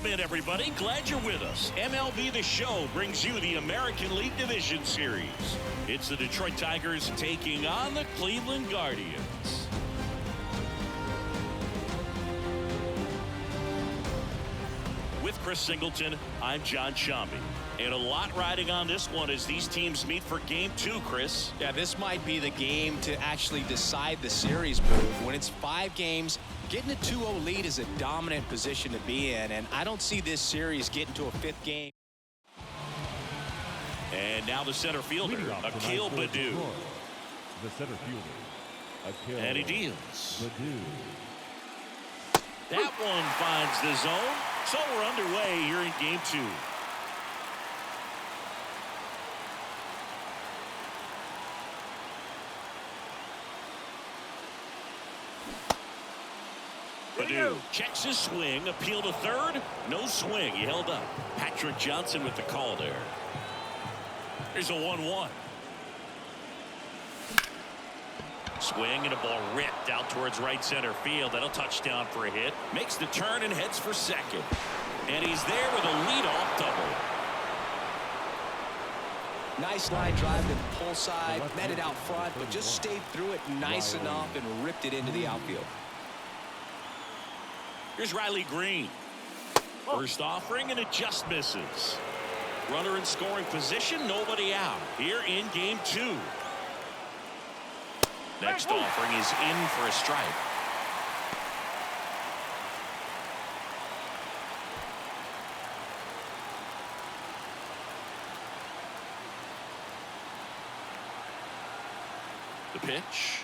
in, everybody. Glad you're with us. MLB The Show brings you the American League Division Series. It's the Detroit Tigers taking on the Cleveland Guardians. With Chris Singleton, I'm John Shambi. And a lot riding on this one as these teams meet for Game 2, Chris. Yeah, this might be the game to actually decide the series move. When it's 5 games, getting a 2-0 lead is a dominant position to be in, and I don't see this series getting to a 5th game. And now the center fielder, Akil Baddoo. The center fielder, Akil. And he deals. Baddoo. That one finds the zone. So we're underway here in Game 2. Baddoo checks his swing, appeal to third, no swing, he held up. Patrick Johnson with the call there. Here's a 1-1. Swing and a ball ripped out towards right center field. That'll touchdown for a hit. Makes the turn and heads for second. And he's there with a leadoff double. Nice line drive to the pull side, met it out front, but just stayed through it nice enough and ripped it into the outfield. Here's Riley Green. First offering, and it just misses. Runner in scoring position, nobody out. Here in Game 2. Next offering is in for a strike. The pitch.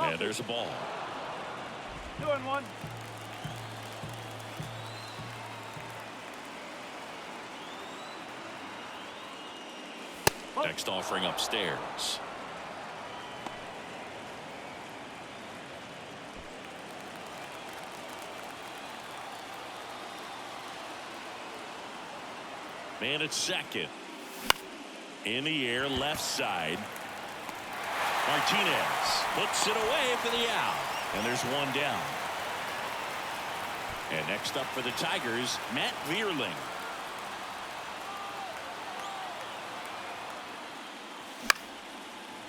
And there's a ball. 2-1. Next offering upstairs. Man at second. In the air, left side. Martinez puts it away for the out. And there's one down. And next up for the Tigers, Matt Vierling.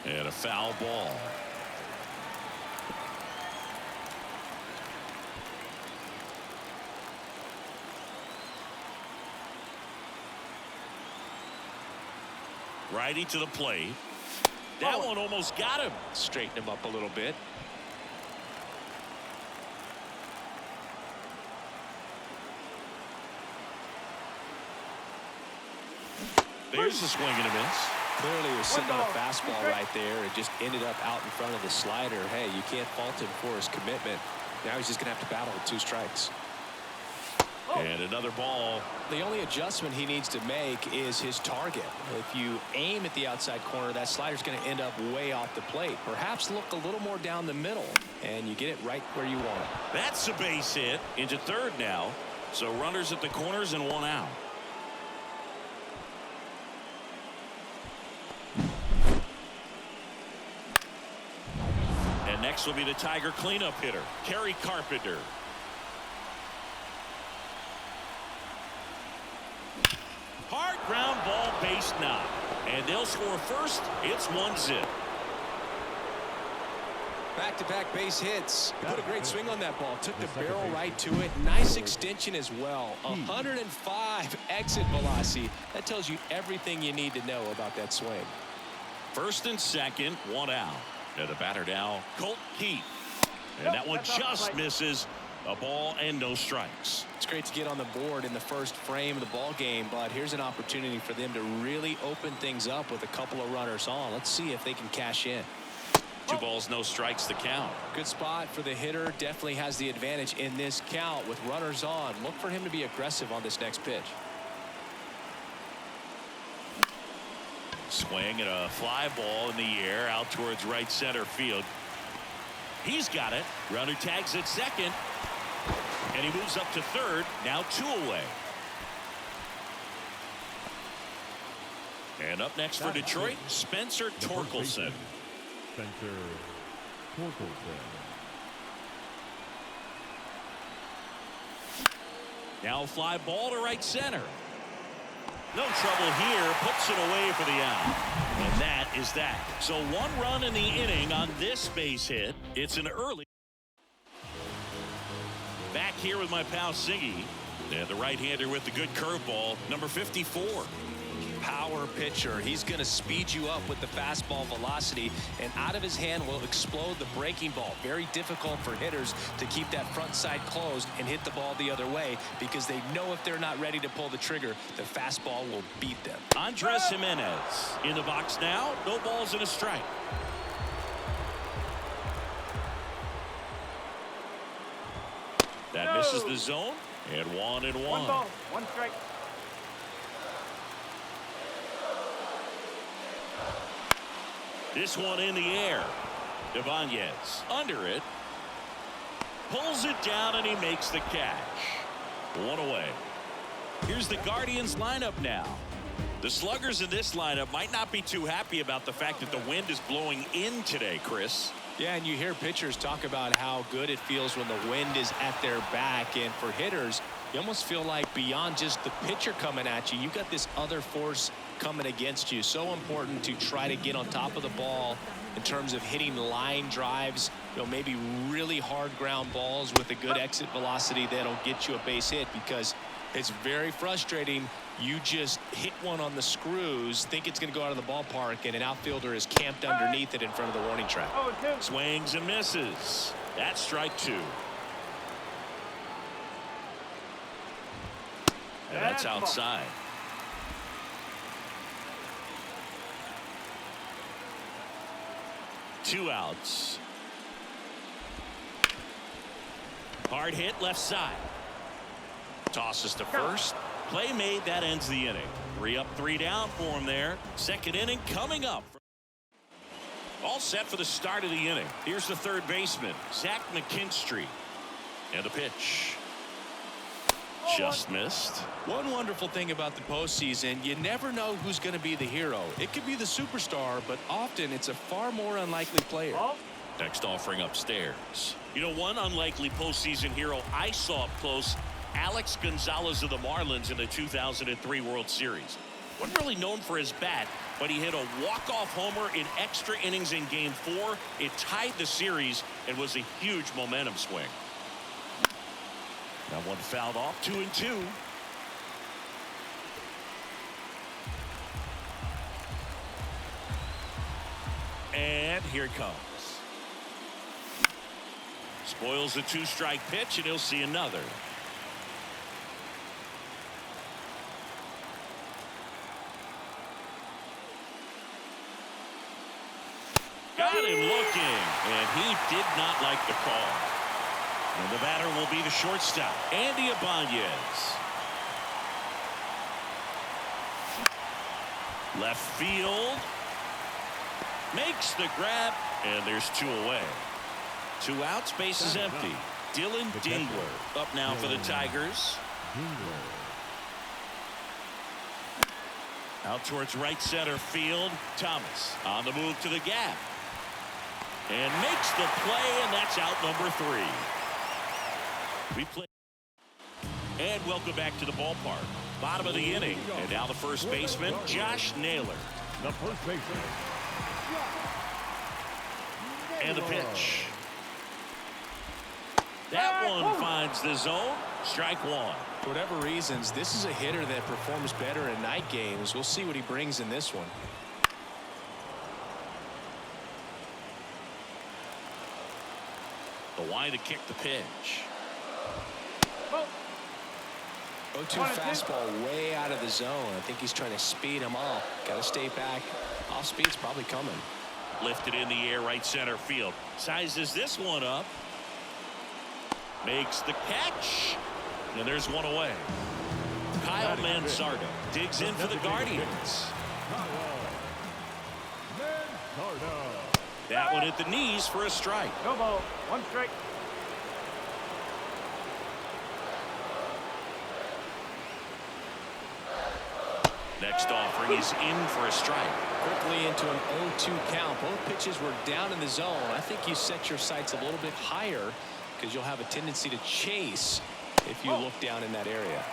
And a foul ball. Righty to the plate. That one almost got him. Straighten him up a little bit. There's a swing and a miss. Clearly he was sitting on a fastball right there and just ended up out in front of the slider. Hey, you can't fault him for his commitment. Now he's just going to have to battle with 2 strikes. And another ball. The only adjustment he needs to make is his target. If you aim at the outside corner, that slider's going to end up way off the plate. Perhaps look a little more down the middle, and you get it right where you want it. That's a base hit into third now. So runners at the corners and 1 out. And next will be the Tiger cleanup hitter, Kerry Carpenter. Hard ground ball, base knock. And they'll score first. It's 1-0. Back-to-back base hits. He put a great swing on that ball. Took the barrel right to it. Nice extension as well. 105 exit velocity. That tells you everything you need to know about that swing. First and second, 1 out. And the batter now, Colt Keith. And that one just misses. A ball and no strikes. It's great to get on the board in the first frame of the ball game, but here's an opportunity for them to really open things up with a couple of runners on. Let's see if they can cash in. 2 balls, no strikes to count. Good spot for the hitter. Definitely has the advantage in this count with runners on. Look for him to be aggressive on this next pitch. Swing and a fly ball in the air out towards right center field. He's got it. Runner tags at second. And he moves up to third. Now 2 away. And up next for Detroit, Spencer Torkelson. Spencer Torkelson. Now a fly ball to right center. No trouble here. Puts it away for the out. And that is that. So 1 run in the inning on this base hit. It's an early. Back here with my pal Siggy. And the right-hander with the good curveball, number 54. Power pitcher. He's going to speed you up with the fastball velocity, and out of his hand will explode the breaking ball. Very difficult for hitters to keep that front side closed and hit the ball the other way, because they know if they're not ready to pull the trigger, the fastball will beat them. Andres Jimenez in the box now. No balls and a strike. That misses the zone. And 1-1. 1 ball, 1 strike. This one in the air. Ibanez under it. Pulls it down and he makes the catch. 1 away. Here's the Guardians lineup now. The sluggers in this lineup might not be too happy about the fact that the wind is blowing in today, Chris. Yeah, and you hear pitchers talk about how good it feels when the wind is at their back, and for hitters, you almost feel like beyond just the pitcher coming at you, you've got this other force coming against you. So important to try to get on top of the ball in terms of hitting line drives, maybe really hard ground balls with a good exit velocity that'll get you a base hit, because it's very frustrating. You just hit one on the screws, think it's going to go out of the ballpark, and an outfielder is camped underneath it in front of the warning track. Oh, 2. Swings and misses. That's strike 2. And that's outside. Two outs. Hard hit left side. Tosses to first. Play made. That ends the inning. 3 up, 3 down for him there. Second inning coming up. All set for the start of the inning. Here's the third baseman, Zach McKinstry. And the pitch. Just missed. One wonderful thing about the postseason, you never know who's going to be the hero. It could be the superstar, but often it's a far more unlikely player. Oh. Next offering upstairs. One unlikely postseason hero I saw up close, Alex Gonzalez of the Marlins in the 2003 World Series. Wasn't really known for his bat, but he hit a walk-off homer in extra innings in Game 4. It tied the series and was a huge momentum swing. Now one fouled off, 2-2. And here it comes. Spoils the 2-strike pitch, and he'll see another. Got him looking, and he did not like the call. And the batter will be the shortstop, Andy Ibanez. Left field. Makes the grab, and there's 2 away. 2 outs, base is empty. Dylan Dingler up now for the Tigers. Out towards right center field. Thomas on the move to the gap. And makes the play, and that's out number 3. We play. And welcome back to the ballpark. Bottom of the inning. And now the first baseman, Josh Naylor. The first baseman. And the pitch. That one finds the zone. Strike 1. For whatever reasons, this is a hitter that performs better in night games. We'll see what he brings in this one. The line to kick the pitch. 0-2 fastball way out of the zone. I think he's trying to speed him up. Got to stay back. Off speed's probably coming. Lifted in the air, right center field. Sizes this one up. Makes the catch. And there's 1 away. Kyle Mansardo digs in for the Guardians. That one at the knees for a strike. No ball, 1 strike. Next offering is in for a strike. Quickly into an 0-2 count. Both pitches were down in the zone. I think you set your sights a little bit higher because you'll have a tendency to chase if you look down in that area.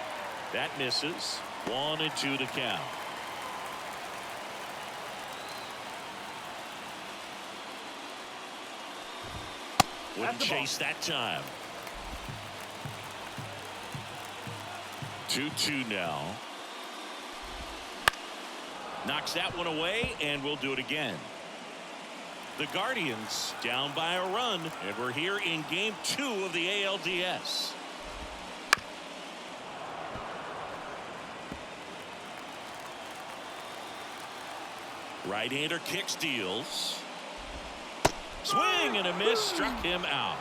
That misses. 1-2 to count. Wouldn't chase that time. 2-2 now. Knocks that one away, and we'll do it again. The Guardians down by a run, and we're here in game 2 of the ALDS. Right-hander kick steals. Swing and a miss, struck him out.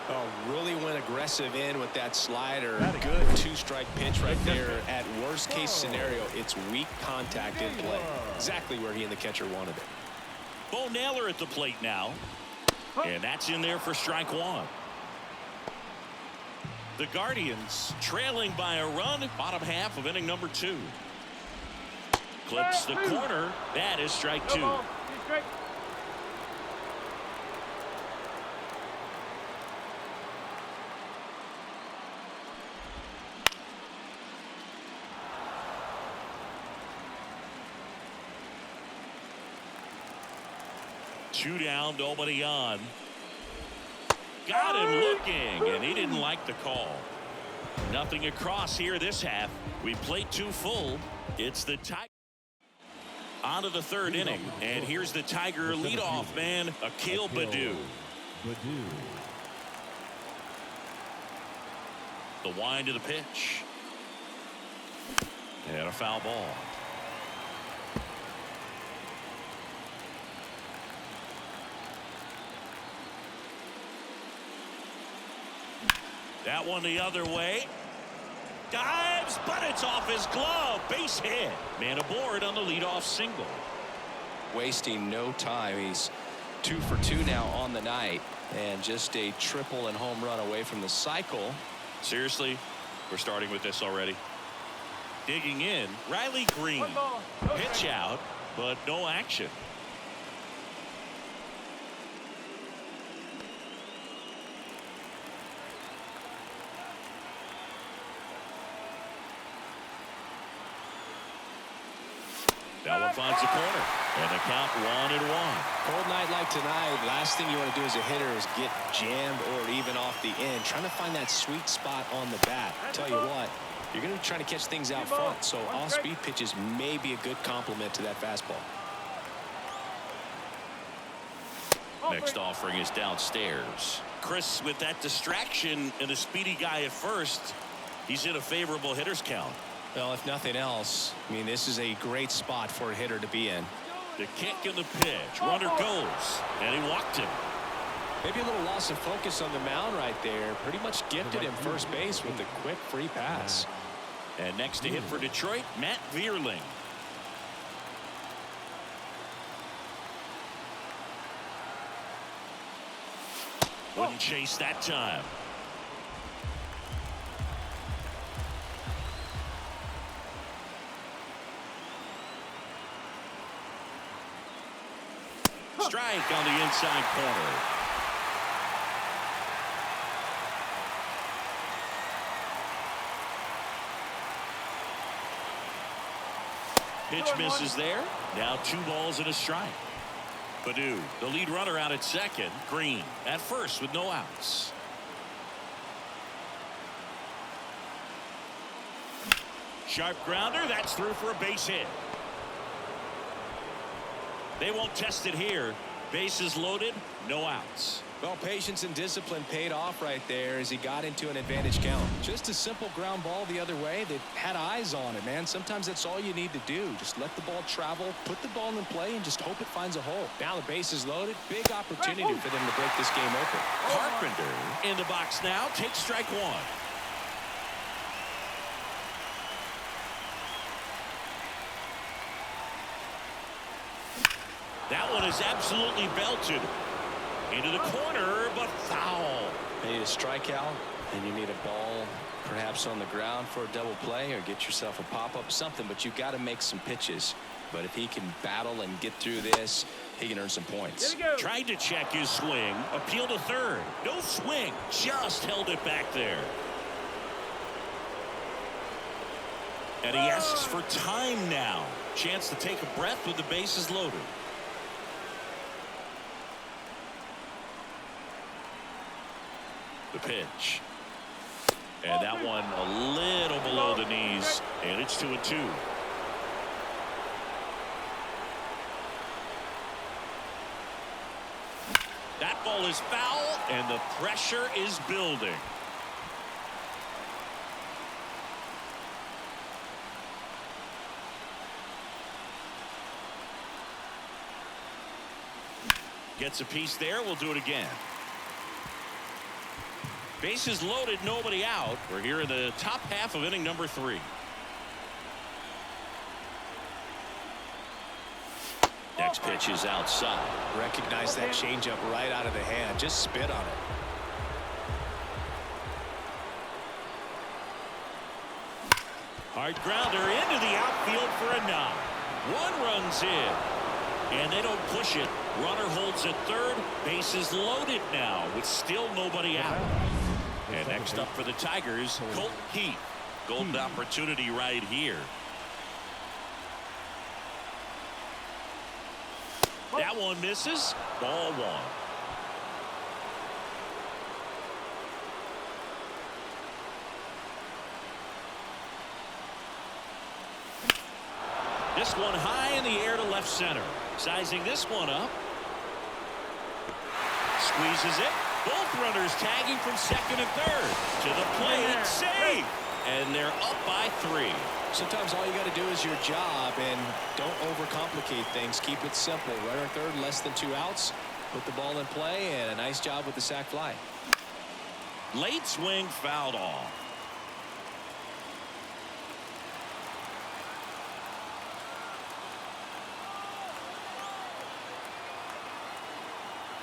Oh, really went aggressive in with that slider. Good 2-strike pitch right there. At worst case scenario, it's weak contact in play. Exactly where he and the catcher wanted it. Bo Naylor at the plate now. And that's in there for strike 1. The Guardians trailing by a run, bottom half of inning number 2. Clips the corner. That is strike 2. Two down, nobody on. Got him looking, and he didn't like the call. Nothing across here this half. We played 2 full. It's the Tiger. On to the 3rd inning, and here's the Tiger leadoff man, Akil Baddoo. The wind of the pitch. And a foul ball. That one the other way. Dives, but it's off his glove. Base hit. Man aboard on the leadoff single. Wasting no time. He's 2 for 2 now on the night, and just a triple and home run away from the cycle. Seriously, we're starting with this already. Digging in, Riley Green. Pitch out, but no action. That one finds the corner, and the count 1-1. Cold night like tonight, last thing you want to do as a hitter is get jammed or even off the end. Trying to find that sweet spot on the bat. Tell you what, you're going to be trying to catch things out front, so off-speed pitches may be a good complement to that fastball. Next offering is downstairs. Chris, with that distraction and a speedy guy at first, he's in a favorable hitter's count. Well, if nothing else, I mean, this is a great spot for a hitter to be in. The kick and the pitch. Runner goes, and he walked him. Maybe a little loss of focus on the mound right there. Pretty much gifted him first base with a quick free pass. And next to hit for Detroit, Matt Vierling. Wouldn't chase that time. Strike on the inside corner. Pitch misses there. Now 2 balls and a strike. Baddoo, the lead runner, out at second. Green at first with no outs. Sharp grounder. That's through for a base hit. They won't test it here. Bases loaded, no outs. Well, patience and discipline paid off right there as he got into an advantage count. Just a simple ground ball the other way that had eyes on it, man. Sometimes that's all you need to do. Just let the ball travel, put the ball in play, and just hope it finds a hole. Now the base is loaded. Big opportunity for them to break this game open. Carpenter in the box now. Takes strike 1. That one is absolutely belted into the corner, but foul. You need a strikeout, and you need a ball perhaps on the ground for a double play, or get yourself a pop-up, something, but you've got to make some pitches. But if he can battle and get through this he can earn some points. Here we go. Tried to check his swing. Appeal to third. No swing. Just held it back there. And he asks for time now. Chance to take a breath with the bases loaded. The pitch. And that one a little below the knees. And it's 2-2. That ball is foul, and the pressure is building. Gets a piece there. We'll do it again. Bases loaded, nobody out. We're here in the top half of inning number 3. Next pitch is outside. Recognize that changeup right out of the hand. Just spit on it. Hard grounder into the outfield for a knock. 1 run's in. And they don't push it. Runner holds at third. Bases loaded now with still nobody out. And next up for the Tigers, Colton Keith. Golden opportunity right here. That one misses. Ball 1. This one high in the air to left center. Sizing this one up. Squeezes it. Both runners tagging from second and third. To the plate. Save. And they're up by 3. Sometimes all you got to do is your job and don't overcomplicate things. Keep it simple. Runner third, less than 2 outs. Put the ball in play, and a nice job with the sac fly. Late swing fouled off.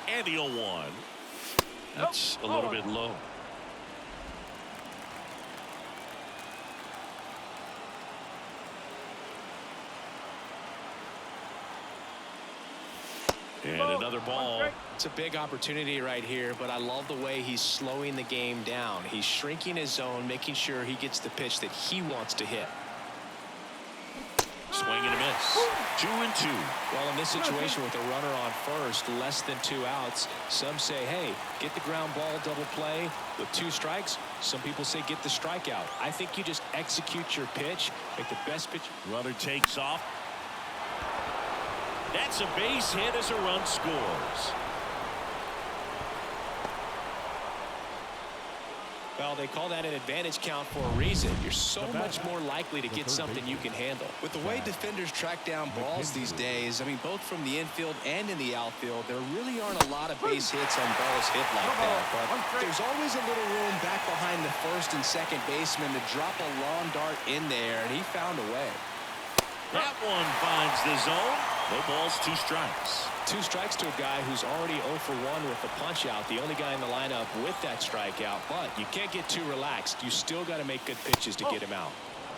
And the 0-1. That's a little bit low. And another ball. It's a big opportunity right here, but I love the way he's slowing the game down. He's shrinking his zone, making sure he gets the pitch that he wants to hit. Swing and a miss. 2-2. Well, in this situation with a runner on first, less than 2 outs, some say, hey, get the ground ball, double play with 2 strikes. Some people say get the strikeout. I think you just execute your pitch, make the best pitch. Runner takes off. That's a base hit as a run scores. Well, they call that an advantage count for a reason. You're so much more likely to get something you can handle. With the way defenders track down balls these days, I mean, both from the infield and in the outfield, there really aren't a lot of base hits on balls hit like that. But there's always a little room back behind the first and second baseman to drop a long dart in there, and he found a way. That one finds the zone. No balls, 2 strikes. 2 strikes to a guy who's already 0 for 1 with the punch out. The only guy in the lineup with that strikeout. But you can't get too relaxed. You still got to make good pitches to get him out.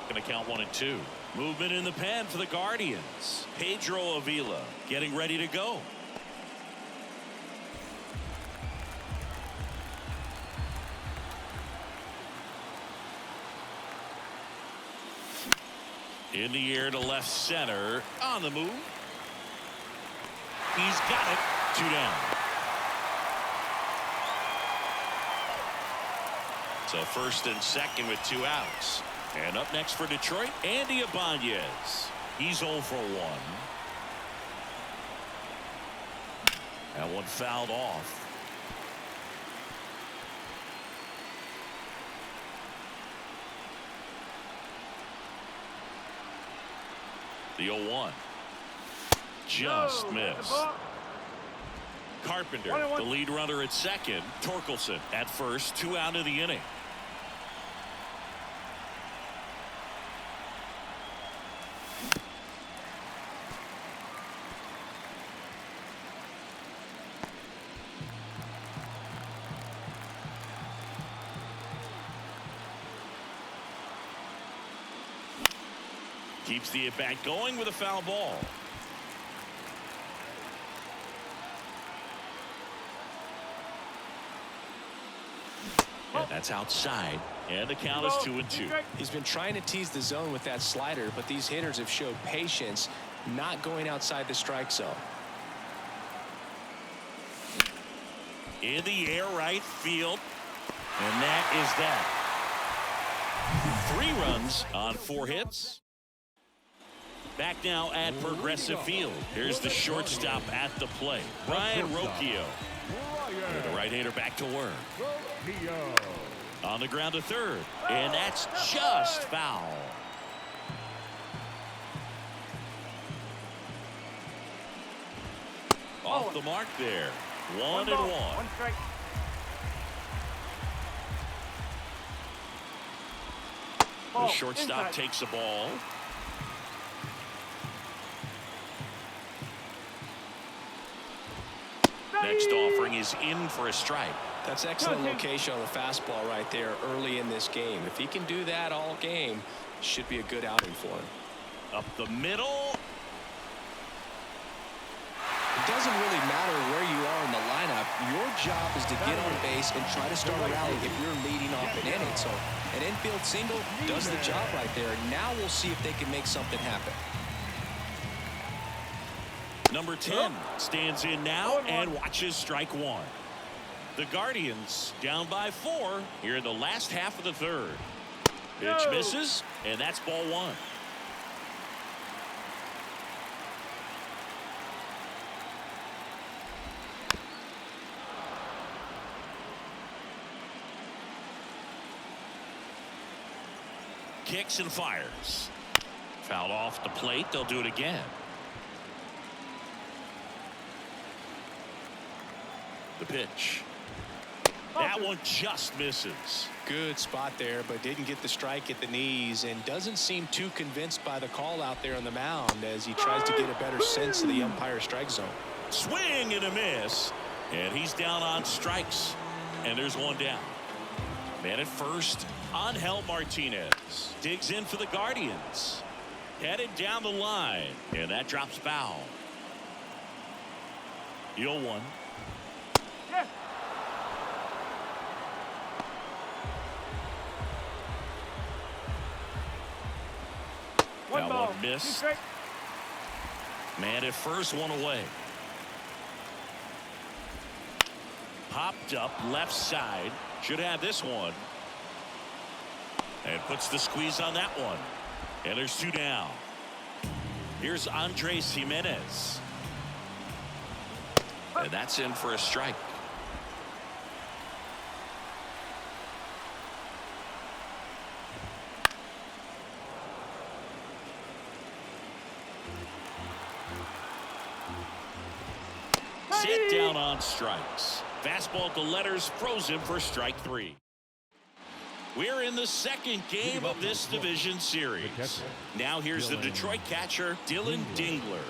Going to count 1 and 2. Movement in the pen for the Guardians. Pedro Avila getting ready to go. In the air to left center. On the move. He's got it. 2 down. So first and second with 2 outs. And up next for Detroit, Andy Ibanez. He's 0 for 1. That one fouled off. The 0-1. Just missed. Carpenter, the lead runner at second. Torkelson at first. 2 out of the inning. Keeps the at-bat going with a foul ball. And that's outside. And the count is 2-2. He's been trying to tease the zone with that slider, but these hitters have showed patience, not going outside the strike zone. In the air right field. And that is that. 3 runs on 4 hits. Back now at Progressive Field. Here's the shortstop at the plate, Brian Rocchio. The right-hander back to work. On the ground to third. And that's just foul. Off the mark there. 1-1. One strike. The shortstop takes the ball. Next offering is in for a strike. That's excellent location on the fastball right there early in this game. If he can do that all game, should be a good outing for him. Up the middle. It doesn't really matter where you are in the lineup. Your job is to get on base and try to start a rally if you're leading off an inning. So an infield single does the job right there. Now we'll see if they can make something happen. Number 10 stands in now and watches strike 1. The Guardians down by 4 here in the last half of the third. Pitch misses, and that's ball 1. Kicks and fires. Fouled off the plate. They'll do it again. The pitch. That one just misses. Good spot there, but didn't get the strike at the knees and doesn't seem too convinced by the call out there on the mound as he tries to get a better sense of the umpire strike zone. Swing and a miss. And he's down on strikes. And there's one down. Man at first, Angel Martinez digs in for the Guardians. Headed down the line. And that drops foul. 0-1. Yes. That ball. one missed. Strike. Man at first, one away. Popped up left side. Should have this one. And puts the squeeze on that one. And there's 2 down. Here's Andres Jimenez. And that's in for a strike. Sit down on strikes. Fastball to letters, frozen for strike 3. We're in the second game of this division series. Now here's the Detroit catcher, Dylan Dingler.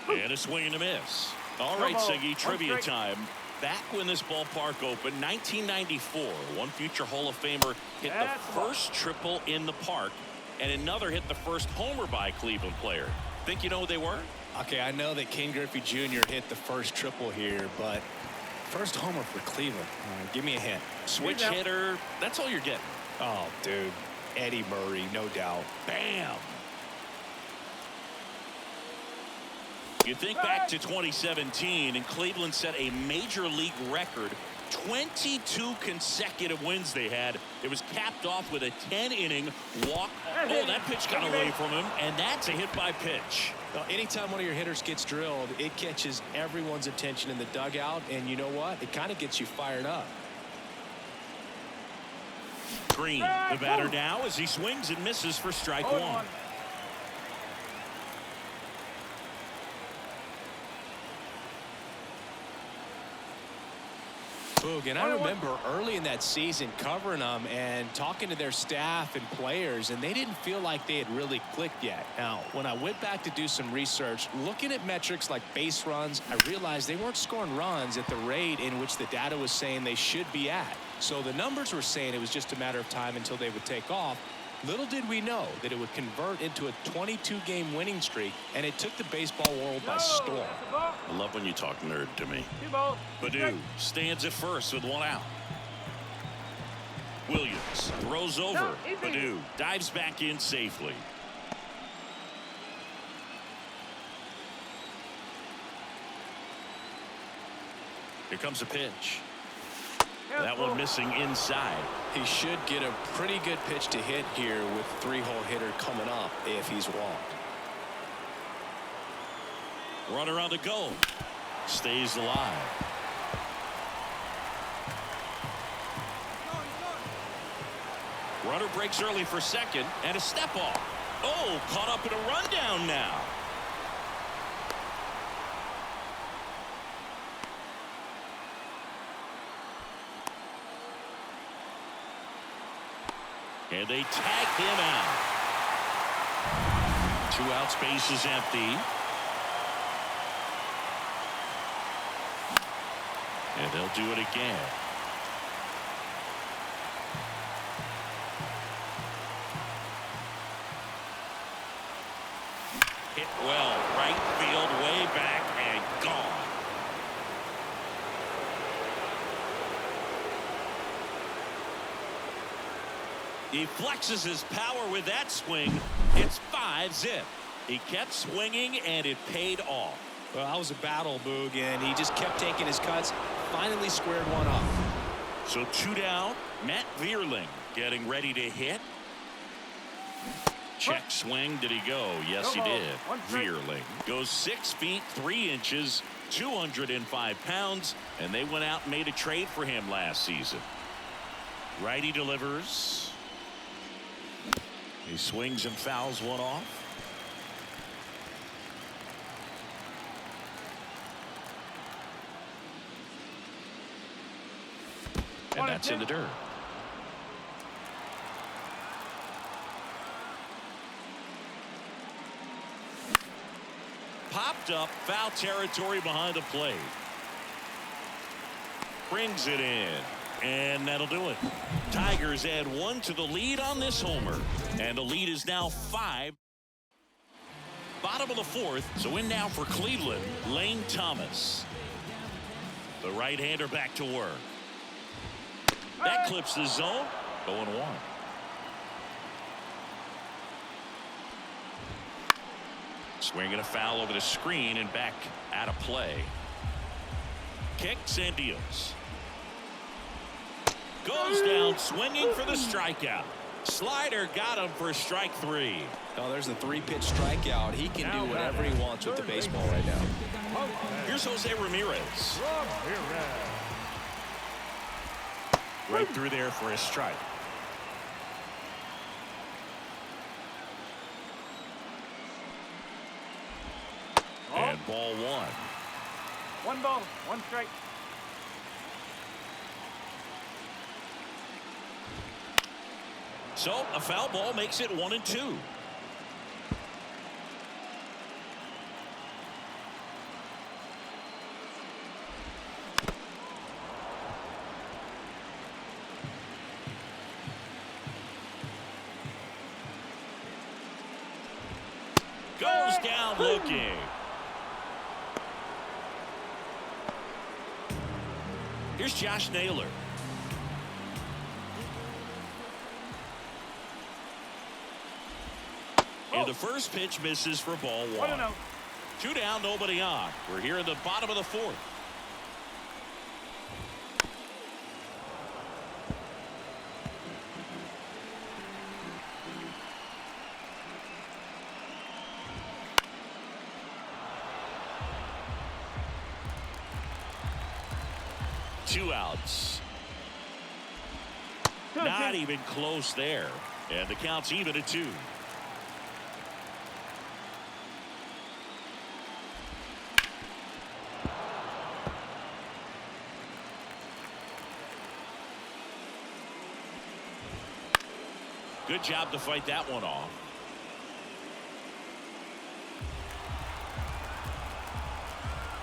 And a swing and a miss. All right, Siggy, trivia time. Back when this ballpark opened, 1994, one future Hall of Famer hit the first triple in the park, and another hit the first homer by a Cleveland player. Think you know who they were? Okay, I know that Ken Griffey Jr. hit the first triple here, but first homer for Cleveland. Give me a hint. Switch hitter. That's all you're getting. Oh, dude. Eddie Murray, no doubt. Bam. You think back to 2017, and Cleveland set a major league record. 22 consecutive wins they had. It was capped off with a 10-inning walk. Oh, that pitch got away from him, and that's a hit by pitch. Well, anytime one of your hitters gets drilled, it catches everyone's attention in the dugout, and you know what? It kind of gets you fired up. Green, the batter now as he swings and misses for strike 1. Boog, and I remember early in that season covering them and talking to their staff and players, and they didn't feel like they had really clicked yet. Now, when I went back to do some research, looking at metrics like base runs, I realized they weren't scoring runs at the rate in which the data was saying they should be at. So the numbers were saying it was just a matter of time until they would take off. Little did we know that it would convert into a 22-game winning streak, and it took the baseball world by storm. That's the ball. I love when you talk nerd to me. 2 balls. Badu stands at first with 1 out. Williams throws over. easy. Badu dives back in safely. Here comes a pitch. That one missing inside. He should get a pretty good pitch to hit here with 3-hole hitter coming up if he's walked. Runner on the go. Stays alive. Runner breaks early for second and a step off. Oh, caught up in a rundown now. And they tag him out. 2 outs, base is empty. And they'll do it again. Hit well, right field, way back and gone. He flexes his power with that swing. It's 5-zip. He kept swinging and it paid off. Well, that was a battle, Boog, and he just kept taking his cuts. Finally squared one up. So 2 down. Matt Vierling getting ready to hit. Check swing. Did he go? Yes, he did. Vierling goes 6 feet 3 inches, 205 pounds, and they went out and made a trade for him last season. Righty delivers. He swings and fouls one off. And that's in the dirt. Popped up, foul territory behind the plate. Brings it in. And that'll do it. Tigers add 1 to the lead on this homer. And the lead is now 5. Bottom of the 4th. So in now for Cleveland, Lane Thomas. The right-hander back to work. That clips the zone. 0-1. Swinging a foul over the screen and back out of play. Kicks and deals. Goes down swinging for the strikeout. Slider got him for strike 3. Oh, there's the 3-pitch strikeout. He can do whatever he wants with the baseball right now. Here's Jose Ramirez. Right through there for a strike. And ball 1. 1 ball, 1 strike. So a foul ball makes it 1-2. Goes down looking. Here's Josh Naylor. And the first pitch misses for ball 1. 1-0. 2 down, nobody on. We're here in the bottom of the 4th. Two outs. Not even close there. And the count's even at 2. Good job to fight that one off.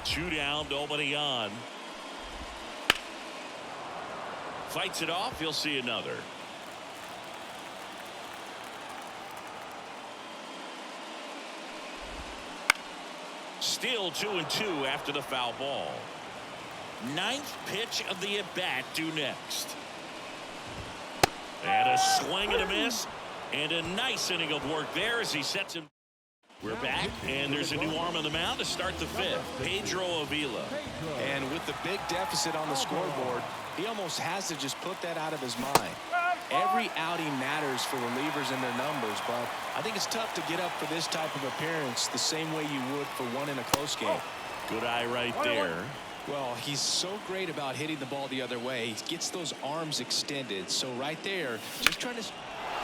Two down, nobody on. Fights it off. He'll see another. Still 2-2 after the foul ball. Ninth pitch of the at-bat due next. And a swing and a miss. And a nice inning of work there as he sets him. We're back, and there's a new arm on the mound to start the fifth. Pedro Avila. And with the big deficit on the scoreboard, he almost has to just put that out of his mind. Every outing matters for relievers and their numbers, but I think it's tough to get up for this type of appearance the same way you would for one in a close game. Good eye right there. Well, he's so great about hitting the ball the other way. He gets those arms extended. So right there, just trying to...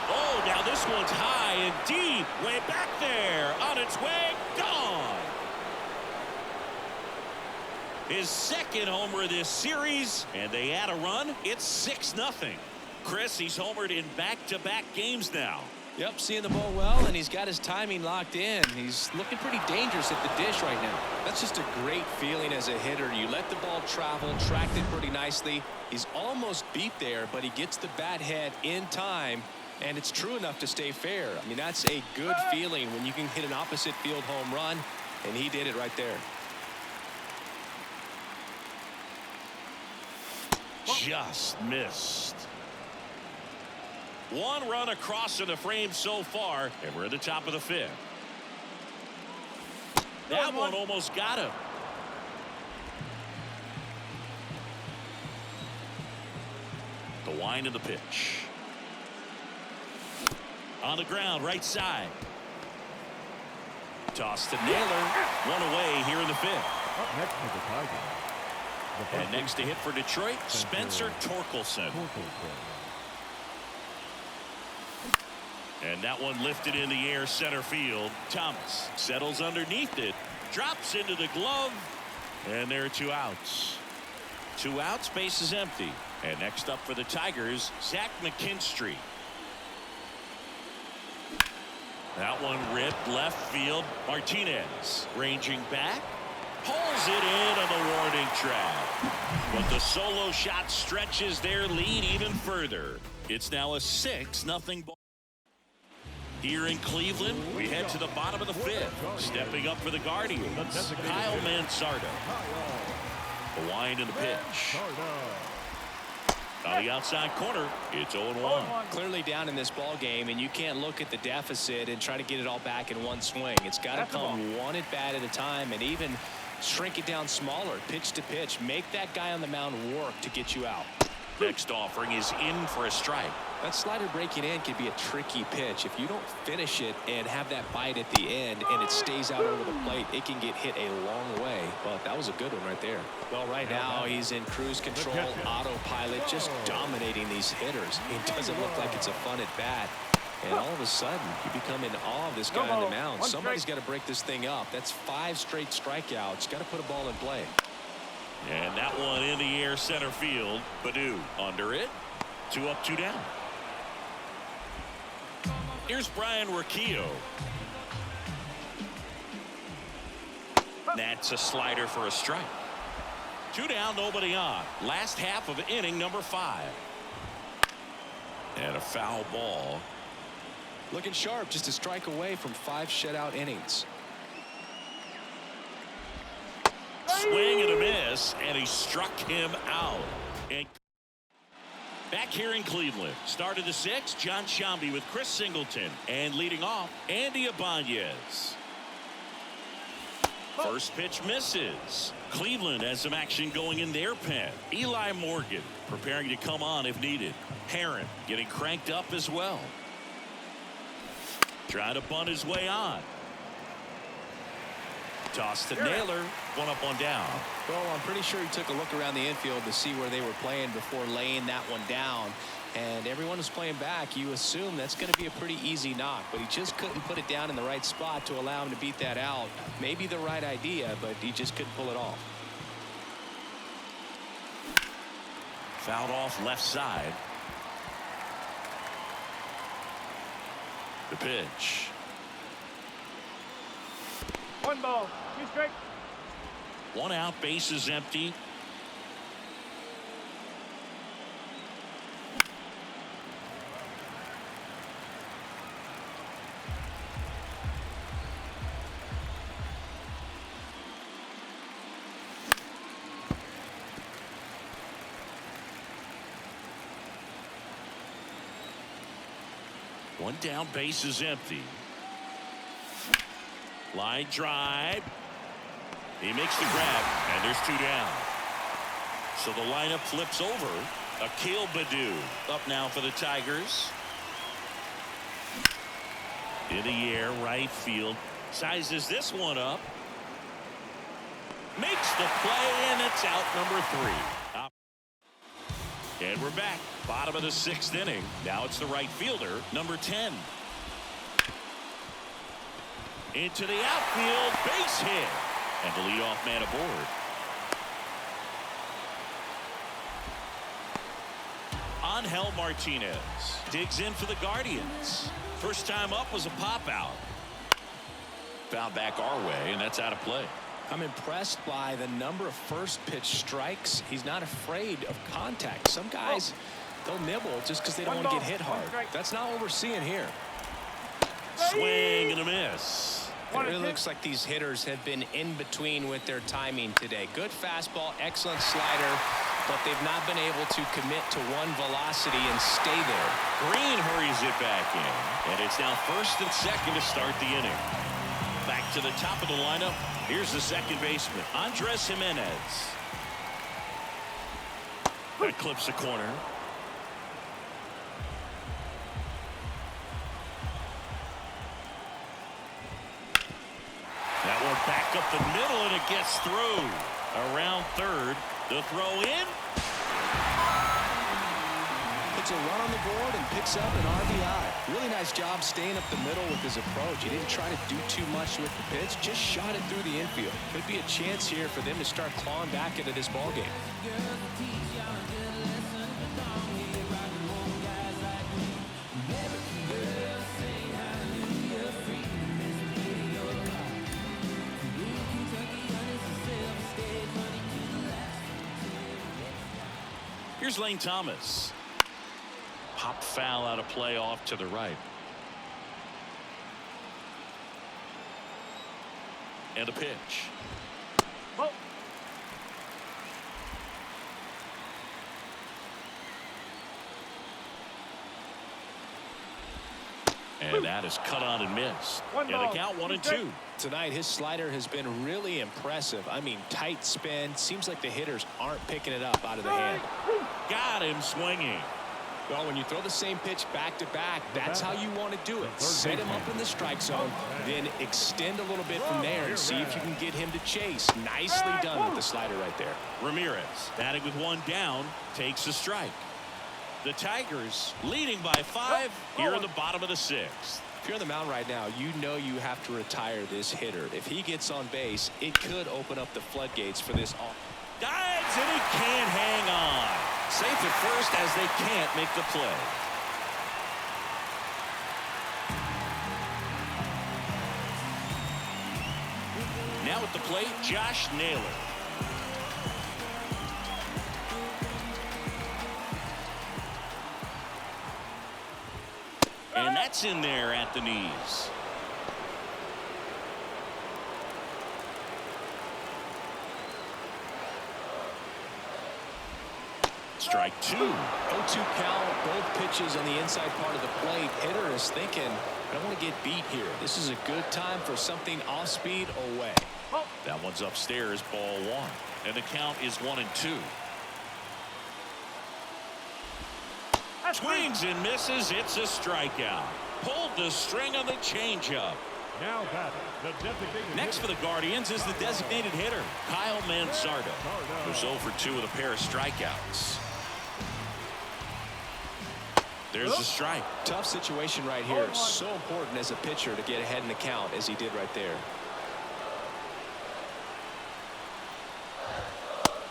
Oh, now this one's high and deep. Way back there. On its way. Gone. His second homer of this series. And they add a run. It's 6-0. Chris, he's homered in back-to-back games now. Yep, seeing the ball well, and he's got his timing locked in. He's looking pretty dangerous at the dish right now. That's just a great feeling as a hitter. You let the ball travel, tracked it pretty nicely. He's almost beat there, but he gets the bat head in time, and it's true enough to stay fair. I mean, that's a good feeling when you can hit an opposite field home run, and he did it right there. Just missed. One run across in the frame so far, and we're at the top of the fifth. That one almost got him. The wind of the pitch. On the ground, right side. Toss to Naylor. One away here in the fifth. Up next for the Tigers. And next to hit for Detroit, Spencer Torkelson. And that one lifted in the air center field. Thomas settles underneath it, drops into the glove, and there are 2 outs. 2 outs, base is empty. And next up for the Tigers, Zach McKinstry. That one ripped left field. Martinez ranging back, pulls it in on the warning track. But the solo shot stretches their lead even further. It's now a 6-0 ball. Here in Cleveland, we head to the bottom of the fifth. Stepping up for the Guardians, Kyle Mansardo. The wind and the pitch. On the outside corner, it's 0-1. Clearly down in this ball game, and you can't look at the deficit and try to get it all back in one swing. It's got to come one at bat at a time, and even shrink it down smaller, pitch to pitch. Make that guy on the mound work to get you out. Next offering is in for a strike. That slider breaking in can be a tricky pitch. If you don't finish it and have that bite at the end and it stays out over the plate, it can get hit a long way. But that was a good one right there. Well, right now he's in cruise control, autopilot, just dominating these hitters. It doesn't look like it's a fun at bat. And all of a sudden, you become in awe of this guy on the mound. Somebody's got to break this thing up. That's 5 straight strikeouts. Got to put a ball in play. And that one in the air center field. Baду under it. 2 up, 2 down. Here's Brian Rocchio. That's a slider for a strike. 2 down, nobody on. Last half of inning number 5. And a foul ball. Looking sharp, just a strike away from 5 shutout innings. Swing and a miss, and he struck him out. And back here in Cleveland, start of the 6th, John Sciambi with Chris Singleton, and leading off, Andy Ibanez. First pitch misses. Cleveland has some action going in their pen. Eli Morgan preparing to come on if needed. Herron getting cranked up as well. Trying to bunt his way on. Toss to Naylor. 1 up, 1 down. Well, I'm pretty sure he took a look around the infield to see where they were playing before laying that one down. And everyone was playing back. You assume that's going to be a pretty easy knock, but he just couldn't put it down in the right spot to allow him to beat that out. Maybe the right idea, but he just couldn't pull it off. Fouled off left side. The pitch. 1 ball, 2 strikes. 1 out, base is empty. One down, base is empty. Line drive. He makes the grab, and there's 2 down. So the lineup flips over. Akil Baddoo up now for the Tigers. In the air, right field. Sizes this one up. Makes the play, and it's out, number 3. And we're back. Bottom of the 6th inning. Now it's the right fielder, number 10. Into the outfield, base hit. And the leadoff man aboard. Angel Martinez digs in for the Guardians. First time up was a pop out. Found back our way, and that's out of play. I'm impressed by the number of first pitch strikes. He's not afraid of contact. Some guys, they'll nibble just because they don't want to get hit hard. That's not what we're seeing here. Swing and a miss. It really looks like these hitters have been in between with their timing today. Good fastball, excellent slider, but they've not been able to commit to one velocity and stay there. Green hurries it back in, and it's now first and second to start the inning. Back to the top of the lineup. Here's the second baseman, Andres Jimenez. That clips the corner. That one back up the middle, and it gets through. Around third. The throw in. Puts a run on the board and picks up an RBI. Really nice job staying up the middle with his approach. He didn't try to do too much with the pitch, just shot it through the infield. Could be a chance here for them to start clawing back into this ball game. Here's Lane Thomas. Pop foul out of play off to the right. And a pitch. Whoa. And that is cut on and missed. And the count 1-2. Tonight, his slider has been really impressive. I mean, tight spin. Seems like the hitters aren't picking it up out of the hand. Got him swinging. Well, when you throw the same pitch back to back, that's how you want to do it. Set him up in the strike zone, then extend a little bit from there and see if you can get him to chase. Nicely done with the slider right there. Ramirez, batting with 1 down, takes the strike. The Tigers leading by 5 here in the bottom of the 6th. If you're on the mound right now, you know you have to retire this hitter. If he gets on base, it could open up the floodgates for this. Dives, and he can't hang on. Safe at first as they can't make the play. Now at the plate, Josh Naylor. And that's in there at the knees. Strike 2. 0-2 count, both pitches on the inside part of the plate. Hitter is thinking, I don't want to get beat here. This is a good time for something off speed away. That one's upstairs, ball 1. And the count is 1-2. Swings and misses. It's a strikeout. Pulled the string on the changeup. Now batting, the designated Next for the Guardians is the designated hitter, Kyle Mansardo, who's 0 for 2 with a pair of strikeouts. There's the strike. Tough situation right here. It's so important as a pitcher to get ahead in the count as he did right there.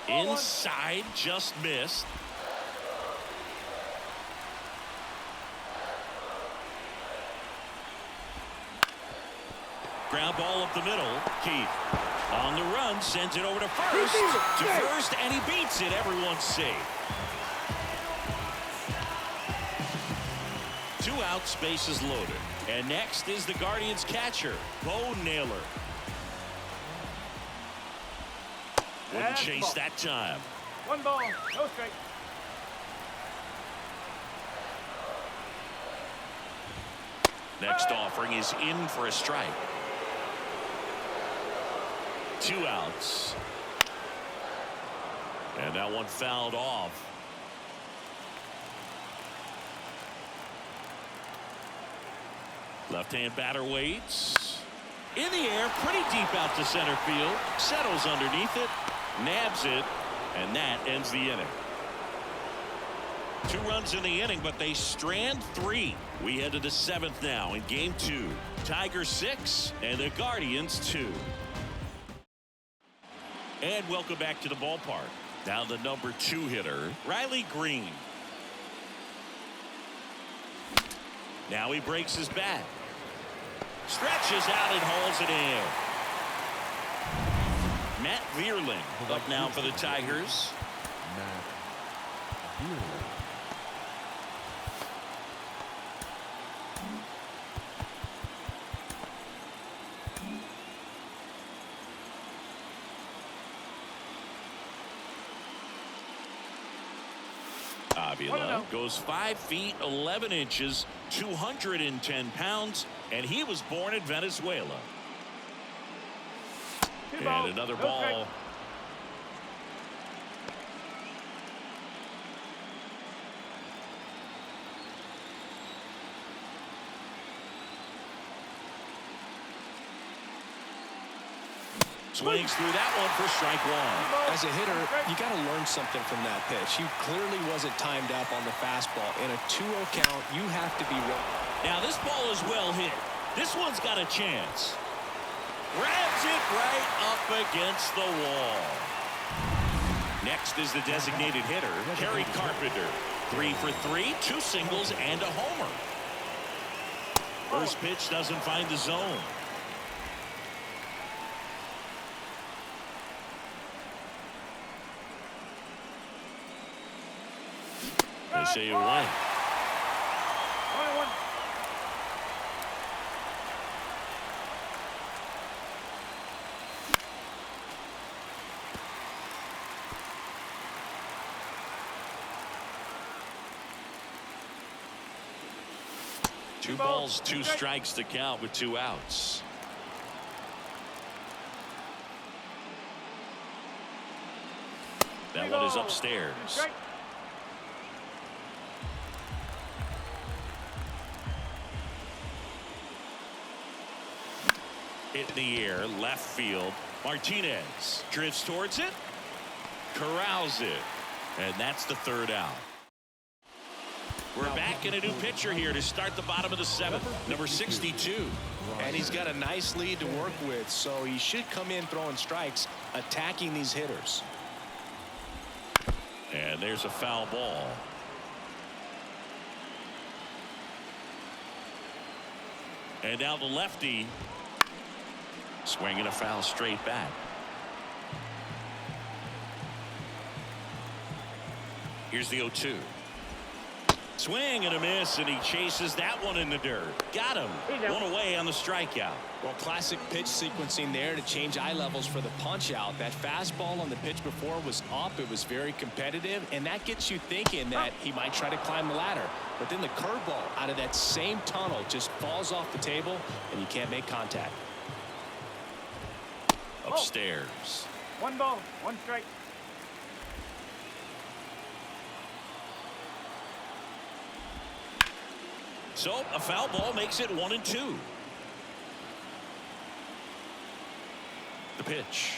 Inside, just missed. Ground ball up the middle. Keith on the run, sends it over to first. And he beats it. Everyone's safe. 2 outs, bases loaded. And next is the Guardians catcher, Bo Naylor. Wouldn't chase that time. 1 ball, no strike. Next offering is in for a strike. 2 outs. And that one fouled off. Left-hand batter waits. In the air, pretty deep out to center field. Settles underneath it, nabs it, and that ends the inning. 2 runs in the inning, but they strand 3. We head to the 7th now in game 2. Tigers 6 and the Guardians 2. And welcome back to the ballpark. Now the number 2 hitter, Riley Green. Now he breaks his bat. Stretches out and hauls it in. Matt Vierling up now for the Tigers. Matt Vierling. Avila goes 5 feet 11 inches, 210 pounds, and he was born in Venezuela. And another ball. Swings through that one for strike 1. As a hitter, you got to learn something from that pitch. He clearly wasn't timed up on the fastball. In a 2-0 count, you have to be ready. Now this ball is well hit. This one's got a chance. Grabs it right up against the wall. Next is the designated hitter, Kerry Carpenter. 3 for 3, 2 singles and a homer. First pitch doesn't find the zone. They say you're right. 1-1. Two balls, 2 strikes to count with 2 outs. That one is upstairs. Hit in the air, left field. Martinez drifts towards it, corrals it, and that's the 3rd out. We're back in a new pitcher here to start the bottom of the 7th, number 62. And he's got a nice lead to work with, so he should come in throwing strikes, attacking these hitters. And there's a foul ball. And now the lefty swinging a foul straight back. Here's the 0-2. Swing and a miss, and he chases that one in the dirt. Got him. One away on the strikeout. Well, classic pitch sequencing there to change eye levels for the punch out. That fastball on the pitch before was up. It was very competitive, and that gets you thinking that he might try to climb the ladder. But then the curveball out of that same tunnel just falls off the table, and you can't make contact. Upstairs. 1 ball, 1 strike. So a foul ball makes it 1-2. The pitch.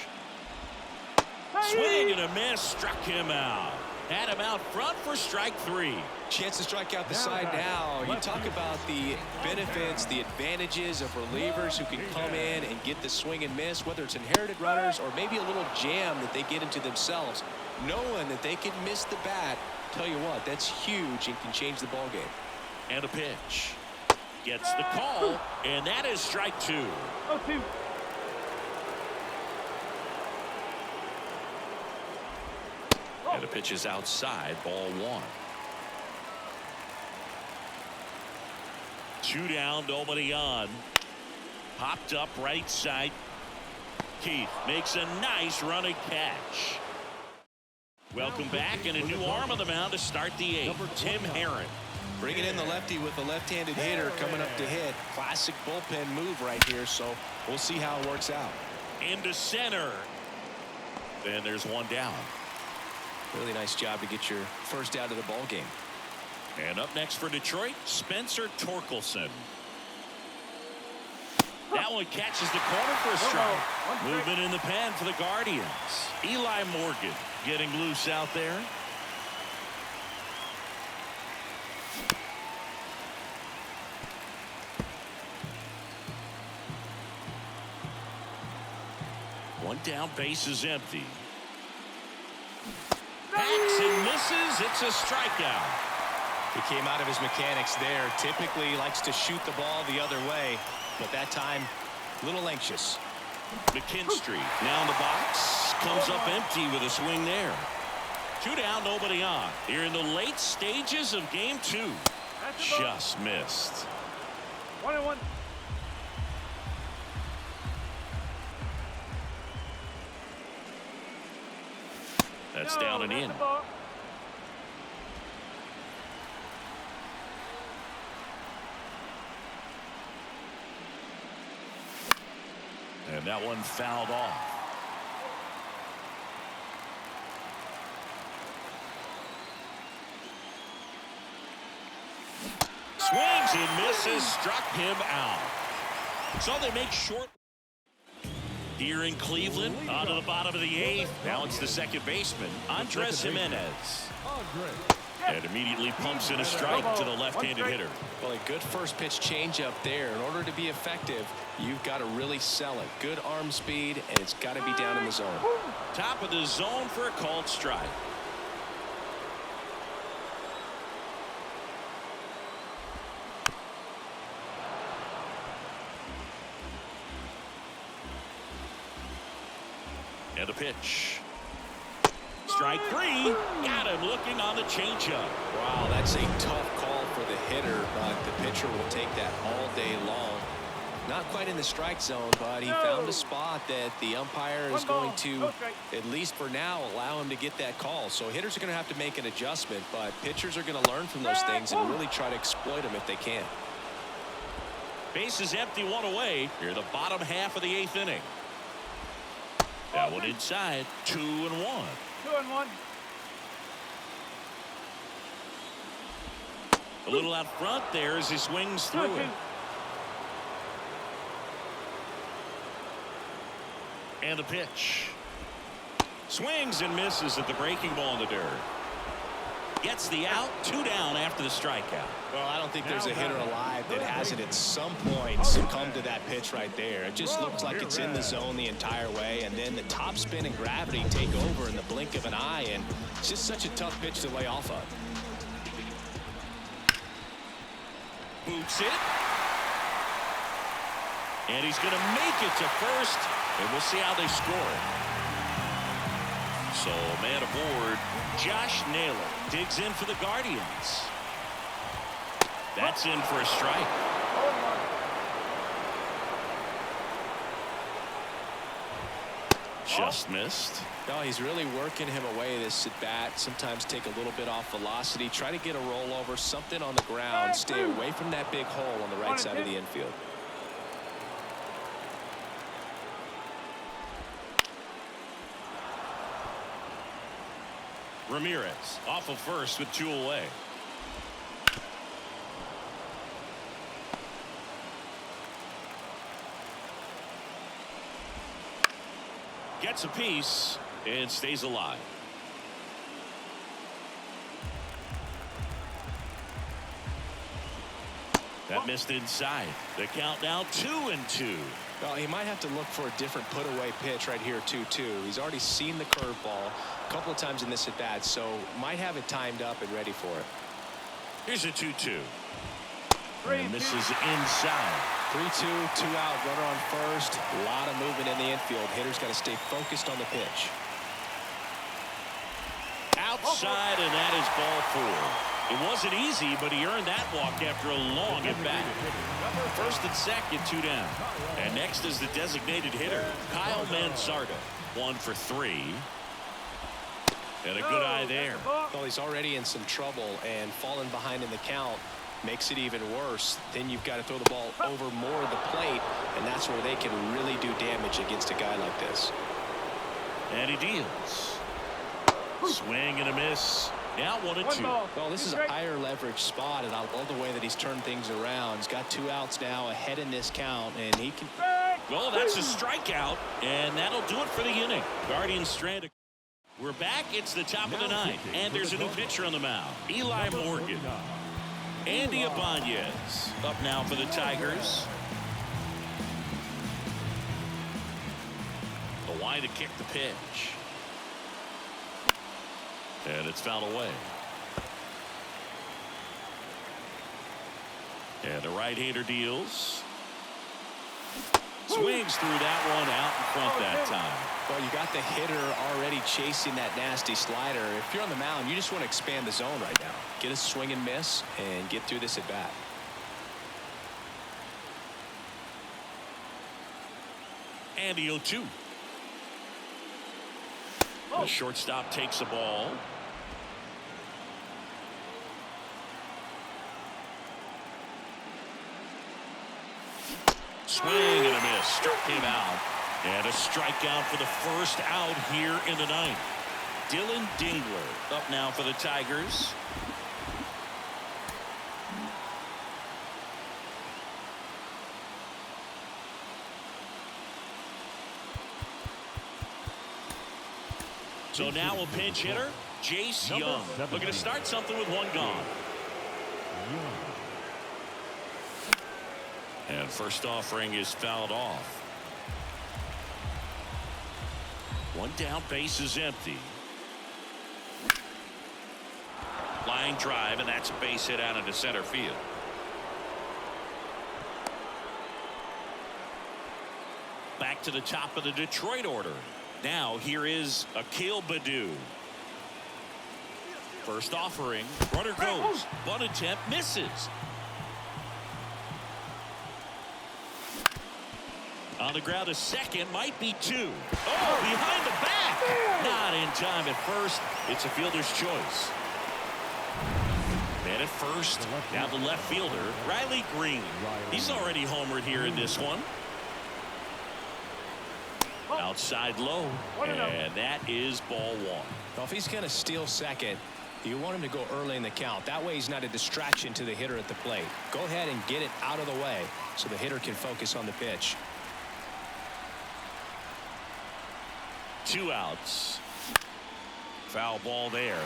Swing and a miss, struck him out. Had him out front for strike 3. Chance to strike out the side now. You talk about the benefits, the advantages of relievers who can come in and get the swing and miss, whether it's inherited runners or maybe a little jam that they get into themselves. Knowing that they can miss the bat, tell you what, that's huge and can change the ball game. And a pitch. Gets the call, and that is strike 2. 0-2. And the pitch is outside, ball 1. 2 down, nobody on. Popped up right side. Keith makes a nice running catch. Welcome back, and a new arm on the mound to start the 8th. Tim Herron. Bringing in the lefty with the left-handed hitter coming up to hit. Classic bullpen move right here, so we'll see how it works out. Into center. Then there's one down. Really nice job to get your first out of the ball game. And up next for Detroit, Spencer Torkelson. That one catches the corner for a strike. Movement in the pen for the Guardians. Eli Morgan getting loose out there. One down, base is empty. Hacks and misses. It's a strikeout. He came out of his mechanics there. Typically likes to shoot the ball the other way, but that time a little anxious. McKinstry now in the box. Comes up empty with a swing there. 2 down, nobody on. Here in the late stages of game 2. Just missed. 1-1. That's down and in. And that one fouled off. Swings and misses, struck him out. So they make short here in Cleveland. Onto the bottom of the 8th. Now it's the second baseman, Andres Jimenez. And immediately pumps in a strike to the left-handed hitter. Well, a good first pitch changeup there. In order to be effective, you've got to really sell it. Good arm speed, and it's got to be down in the zone. Top of the zone for a called strike. And a pitch. Strike 3. Got him looking on the changeup. Wow, that's a tough call for the hitter, but the pitcher will take that all day long. Not quite in the strike zone, but he found a spot that the umpire is going to, at least for now, allow him to get that call. So hitters are going to have to make an adjustment, but pitchers are going to learn from those things and really try to exploit them if they can. Base is empty, 1 away. Here the bottom half of the 8th inning. That one inside. 2-1. 2-1. A little out front there as he swings through it. And a pitch. Swings and misses at the breaking ball in the dirt. Gets the out. 2 down after the strikeout. Well, I don't think there's a hitter alive that hasn't at some point succumbed to that pitch right there. It just looks like it's in the zone the entire way, and then the top spin and gravity take over in the blink of an eye, and it's just such a tough pitch to lay off of. Boots it. And he's going to make it to first, and we'll see how they score. So, man aboard, Josh Naylor digs in for the Guardians. That's in for a strike. Just missed. No, he's really working him away this at bat. Sometimes take a little bit off velocity. Try to get a rollover, something on the ground. Stay away from that big hole on the right side of the infield. Ramirez off of first with 2 away. Gets a piece and stays alive. That missed inside. The count now 2-2. Well, he might have to look for a different put-away pitch right here, 2-2. He's already seen the curveball a couple of times in this at-bat, so might have it timed up and ready for it. Here's a 2-2. And misses inside. 3-2, 2 out, runner on first. A lot of movement in the infield. Hitter's got to stay focused on the pitch. Outside, and that is ball 4. It wasn't easy, but he earned that walk after a long at-bat. First and second, 2 down. And next is the designated hitter, Kyle Mansarda. 1 for 3. And a good eye there. Well, he's already in some trouble, and falling behind in the count makes it even worse. Then you've got to throw the ball over more of the plate, and that's where they can really do damage against a guy like this. And he deals. Swing and a miss. Now 1-2. Well, this is a higher leverage spot, and I love the way that he's turned things around. He's got 2 outs now ahead in this count, and he can. Well, that's a strikeout, and that'll do it for the inning. Guardians stranded. We're back. It's the top of the ninth, and there's a new pitcher on the mound. Eli Morgan. Andy Ibanez up now for the Tigers. The wide to kick the pitch. And it's fouled away. And the right-hander deals. Swings through that one out in front that time. Well, you got the hitter already chasing that nasty slider. If you're on the mound, you just want to expand the zone right now. Get a swing and miss and get through this at bat. And the 0-2. The shortstop takes the ball. Swing and a miss. Struck him out. And a strikeout for the first out here in the ninth. Dylan Dingler up now for the Tigers. So now a pinch hitter, Jace Young. Looking to start something with 1 gone. And first offering is fouled off. 1 down, base is empty. Line drive, and that's a base hit out into center field. Back to the top of the Detroit order. Now here is Akil Baddoo. First offering, runner goes. Bunt attempt misses. On the ground, a second, might be 2. Oh, behind the back. Not in time at first. It's a fielder's choice. Man at first. Now the left fielder, Riley Green. He's already homered here in this one. Outside low, and that is ball 1. Well, if he's going to steal second, you want him to go early in the count. That way he's not a distraction to the hitter at the plate. Go ahead and get it out of the way so the hitter can focus on the pitch. 2 outs. Foul ball there.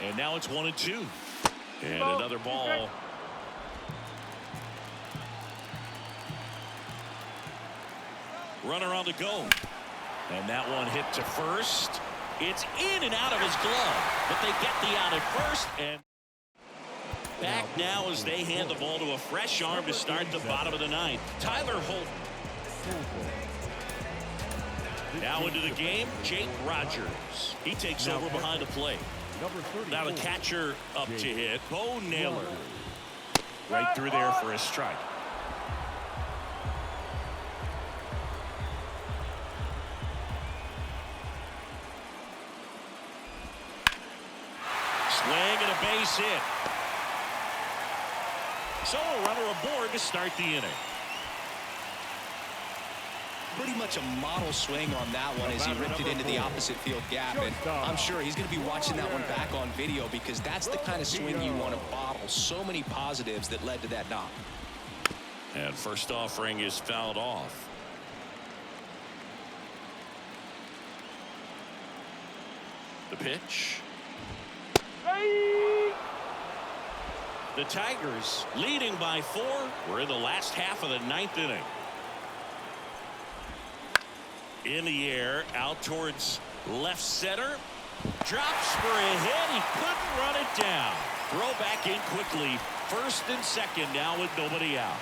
And now it's 1-2. And another ball. Runner on the go. And that one hit to first. It's in and out of his glove. But they get the out at first. And back now as they hand the ball to a fresh arm to start the bottom of the ninth. Tyler Holt. Now into the game, Jake Rogers. He takes over behind the plate. Now the catcher up to hit, Bo Naylor. Right through there for a strike. Swing and a base hit. So a runner aboard to start the inning. Pretty much a model swing on that one as he ripped it into the opposite field gap, and I'm sure he's going to be watching that one back on video because that's the kind of swing you want to bottle. So many positives that led to that knock. And first offering is fouled off. The pitch. The Tigers leading by 4. We're in the last half of the ninth inning. In the air, out towards left center. Drops for a hit. He couldn't run it down. Throw back in quickly. First and second now with nobody out.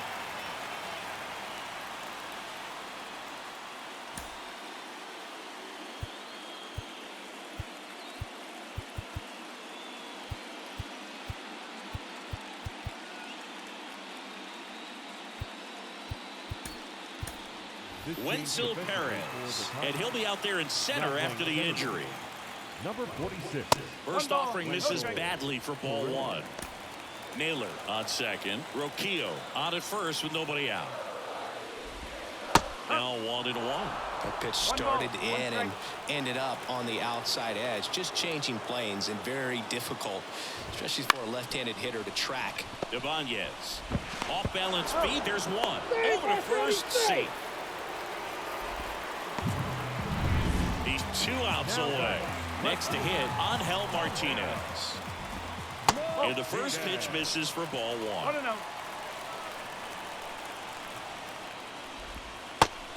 Wenzel Perez, and he'll be out there in center after the injury. Number 46. First offering misses badly for ball one. Naylor on second. Roquillo on at first with nobody out. Now 1-1. That pitch started in and ended up on the outside edge. Just changing planes and very difficult, especially for a left-handed hitter to track. Ibanez. Off balance feed. There's one. Over to first. Safe. He's 2 outs away. Next to hit, Angel Martinez. And the first pitch misses for ball one. 1-0.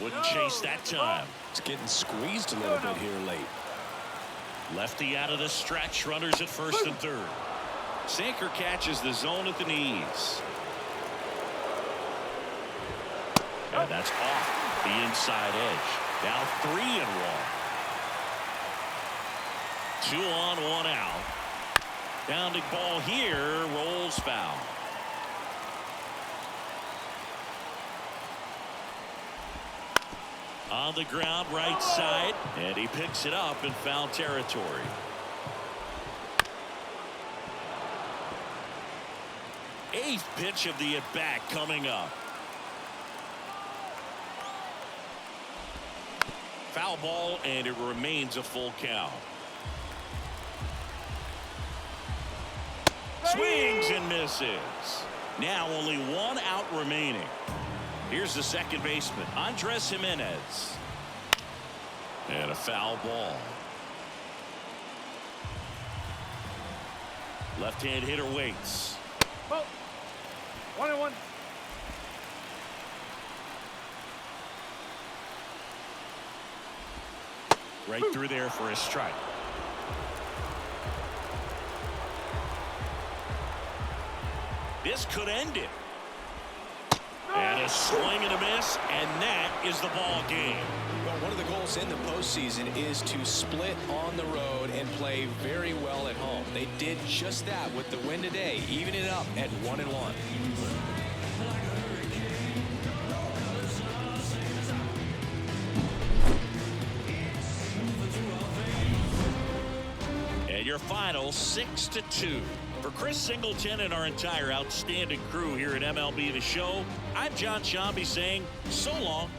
Wouldn't chase that time. It's getting squeezed a little bit here late. Lefty out of the stretch. Runners at first and third. Sinker catches the zone at the knees. And that's off the inside edge. Now 3-1. 2 on, 1 out. Bounding ball here, rolls foul. On the ground, right side, and he picks it up in foul territory. Eighth pitch of the at-bat coming up. Foul ball, and it remains a full count. Swings and misses. Now only 1 out remaining. Here's the second baseman, Andres Jimenez. And a foul ball. Left-hand hitter waits. 1-1. Right through there for a strike. This could end it. And a swing and a miss, and that is the ball game. Well, one of the goals in the postseason is to split on the road and play very well at home. They did just that with the win today, evening it up at 1-1. And your final 6-2. For Chris Singleton and our entire outstanding crew here at MLB The Show, I'm John Shambi saying so long.